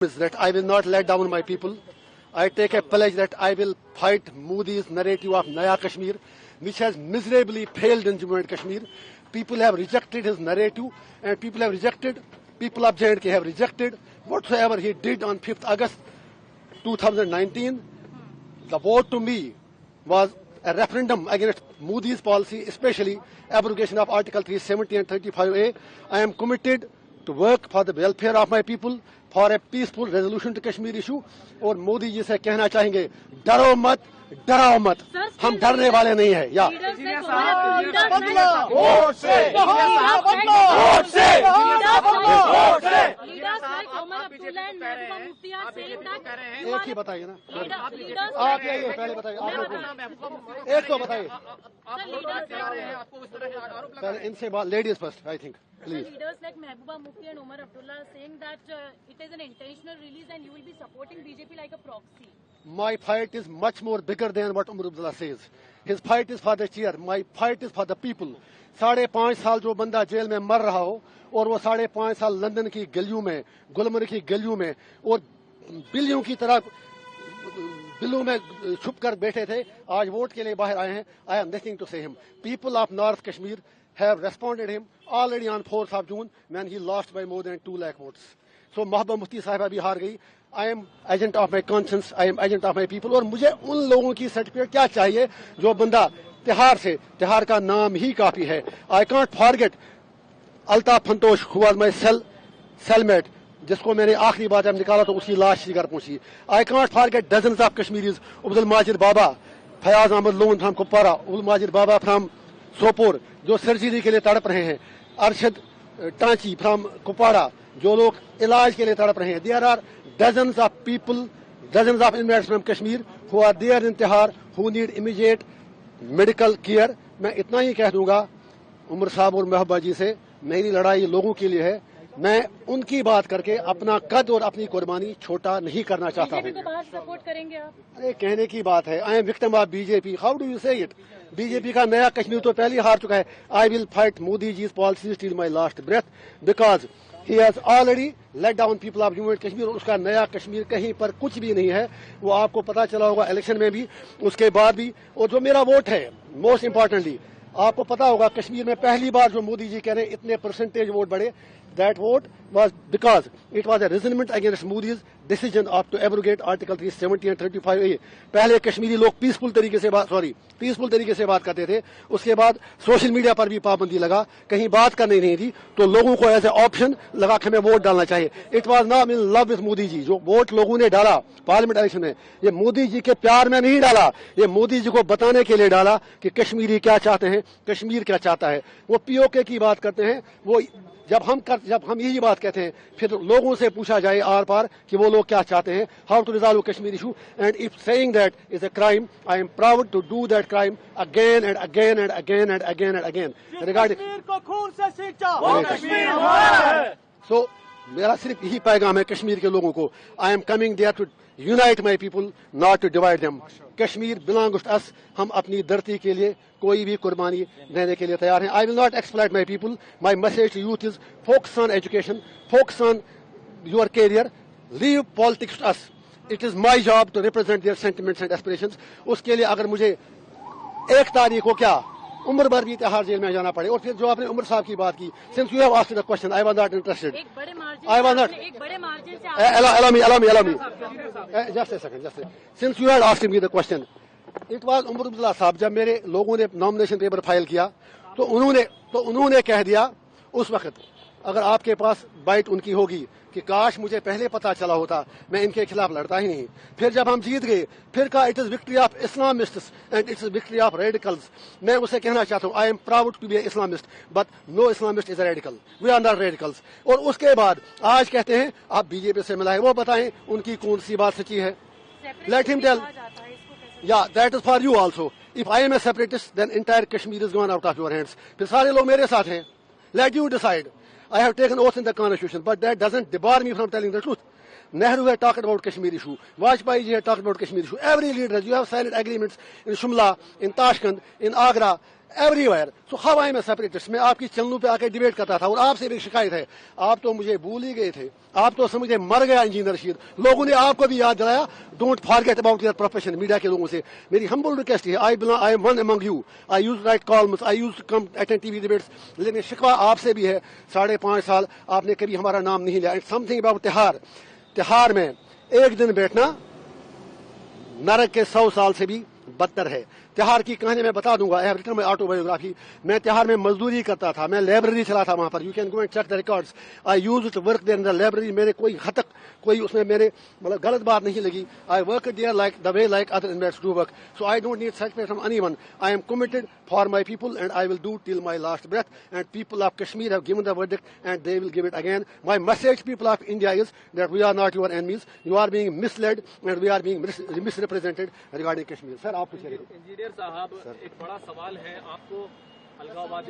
is that I will not let down my people. I take a pledge that I will fight Modi's narrative of Naya Kashmir, which has miserably failed in Jammu and Kashmir. People have rejected his narrative, and people of J&K have rejected whatsoever he did on 5th August 2019. The vote to me was a referendum against Modi's policy, especially abrogation of Article 370 and 35A. I am committed to work for the welfare of my people, for a peaceful resolution to Kashmir issue. और मोदी जी से कहना चाहेंगे, डरो मत, डराओ मत, हम डरने वाले नहीं हैं. या एक ही बताइए ना, आप ये पहले बताइए, एक तो बताइए पहले इनसे बात. Ladies first, I think. Please. Leaders like Mehbooba Mufti and Omar Abdullah are saying that it is an intentional release and you will be supporting BJP like a proxy. My fight is much more bigger than what Omar Abdullah says. His fight is for the chair. My fight is for the people. 5.5 साल जो बंदा jail में मर रहा हो और वो 5.5 साल लंदन की गलियों में, गुलमर्ग की गलियों में और बिल्लियों की तरह बिल्लों में छुप कर बैठे थे, आज वोट के लिए बाहर आए हैं. I have nothing to say him. People of North Kashmir have responded him already on 4th of June when he lost by more than 2 lakh votes. So Mehbooba Mufti साहिबा भी हार गई. I am agent of my conscience, I am agent of my people. और मुझे उन लोगों की certificate क्या चाहिए जो बंदा तिहार का नाम ही काफी है. I can't forget Altaf फंतोश who was my cellmate, जिसको मैंने आखिरी बार जब निकाला तो उसकी लाश ही घर पहुंची. I can't forget dozens of Kashmiris, Abdul Majid Baba, Fayaz Ahmad Loon from Kupwara, Abdul Majid Baba from Sopore जो सर्जरी के लिए तड़प रहे हैं, अरशद टांची फ्रॉम कुपवाड़ा जो लोग इलाज के लिए तड़प रहे हैं. There are dozens of people, dozens of inmates from Kashmir who are there in Tihar who need immediate medical care. मैं इतना ही कह दूंगा उमर साहब और महबूबा जी से, मेरी लड़ाई लोगों के लिए है. मैं उनकी बात करके अपना कद और अपनी कुर्बानी छोटा नहीं करना चाहता हूँ. सपोर्ट करेंगे आप? अरे कहने की बात है. I am victim of BJP. How do you say it? BJP का नया कश्मीर तो पहले ही हार चुका है. I will fight Modi ji's policies till my last breath because he has already let down people of Jammu and Kashmir. उसका नया कश्मीर कहीं पर कुछ भी नहीं है. वो आपको पता चला होगा इलेक्शन में भी, उसके बाद भी. और जो मेरा वोट है, मोस्ट इंपॉर्टेंटली आपको पता होगा कश्मीर में पहली बार जो मोदी जी कह रहे हैं इतने परसेंटेज वोट बढ़े, that vote was because it was a resentment against Modi's decision of to abrogate Article 370 and 35A. पहले कश्मीरी लोग पीसफुल तरीके से बात करते थे. उसके बाद सोशल मीडिया पर भी पाबंदी लगा, कहीं बात करनी नहीं थी, तो लोगों को ऐसे ऑप्शन लगा कि हमें वोट डालना चाहिए. It was not in love with Modi ji. जो वोट लोगों ने डाला पार्लियामेंट इलेक्शन में, ये मोदी जी के प्यार में नहीं डाला, ये मोदी जी को बताने के लिए डाला कि कश्मीरी क्या चाहते हैं, कश्मीर क्या चाहता है. वो पीओके की बात करते हैं. वो जब हम यही बात कहते हैं, फिर लोगों से पूछा जाए आर पार कि वो लोग क्या चाहते हैं, how to resolve Kashmir issue. And if saying that is a crime, I am proud to do that crime again and again and again and again and again. Regarding को खून से सींचा वो कश्मीर हमारा है. सो मेरा सिर्फ यही पैगाम है कश्मीर के लोगों को. I am coming there to unite my people, not to divide them. Kashmir belongs to us. हम अपनी धरती के लिए कोई भी कुर्बानी देने के लिए तैयार हैं. I will not exploit my people. My message to youth is focus on education, focus on your career, leave politics to us. It is my job to represent their sentiments and aspirations. उसके लिए अगर मुझे 1 तारीख को क्या उम्र भर भी तिहाड़ जेल में जाना पड़े. और फिर जो आपने उमर साहब की बात की, since you have asked the question, I was not interested. I was not. allow me just a second. Since you had asked me the question, it was Omar Abdullah साहब. जब मेरे लोगों ने नॉमिनेशन पेपर फाइल किया तो उन्होंने कह दिया उस वक्त, अगर आपके पास बाइट उनकी होगी कि काश मुझे पहले पता चला होता, मैं इनके खिलाफ लड़ता ही नहीं. फिर जब हम जीत गए, फिर कहा it is victory of Islamists and it's victory of radicals. मैं उसे कहना चाहता हूँ, I am proud to be Islamist, but no Islamist is a radical. We are not radicals. और उसके बाद आज कहते हैं आप बीजेपी से मिलाए. वो बताएं उनकी कौन सी बात सच्ची है. Let him tell. Yeah, that is for you also. If I am a separatist, then entire Kashmir is gone out of your hands. फिर सारे लोग मेरे साथ हैं. Let you decide. I have taken oath in the constitution, but that doesn't debar me from telling the truth. Nehru had talked about Kashmir issue. Vajpayee ji had talked about Kashmir issue. Every leader, you have signed agreements in Shimla, in Tashkent, in Agra, everywhere. So how I am a separatist? मैं आपकी चैनलों पे आके debate करता था और आपसे भी शिकायत है, आप तो मुझे भूल ही गए थे, आप तो समझे मर गया इंजीनियर रशीद. लोगों ने आपको भी याद दिलाया. Don't forget about your profession. Media के लोगों से मेरी हम्बल रिक्वेस्ट है, I M one among you. I use right columns, I use come attend TV debates. लेकिन शिकवा आपसे भी है, 5.5 साल आपने कभी हमारा नाम नहीं लिया. इट्स समथिंग अबाउट तिहार. तिहार में एक दिन बैठना नरक के 100 साल से भी बदतर है. तिहार की कहानी मैं बता दूंगा. I have written my autobiography. मैं तिहार में मजदूरी करता था, मैं लाइब्रेरी चला था वहां पर. You can go and check the records. I used to work there in the library. मेरे कोई हद तक कोई उसमें मेरे मतलब गलत बात नहीं लगी. I work there like the way like other investors do work. So I don't need certificate from anyone. I am committed for my people and I will do till my last breath. And people of Kashmir have given the verdict and they will give it again. My message people of India is that we are not your enemies. You are being misled and we are being misrepresented regarding Kashmir. Sir आप कुछ engineer साहब, एक बड़ा सवाल है आपको अलगाववादी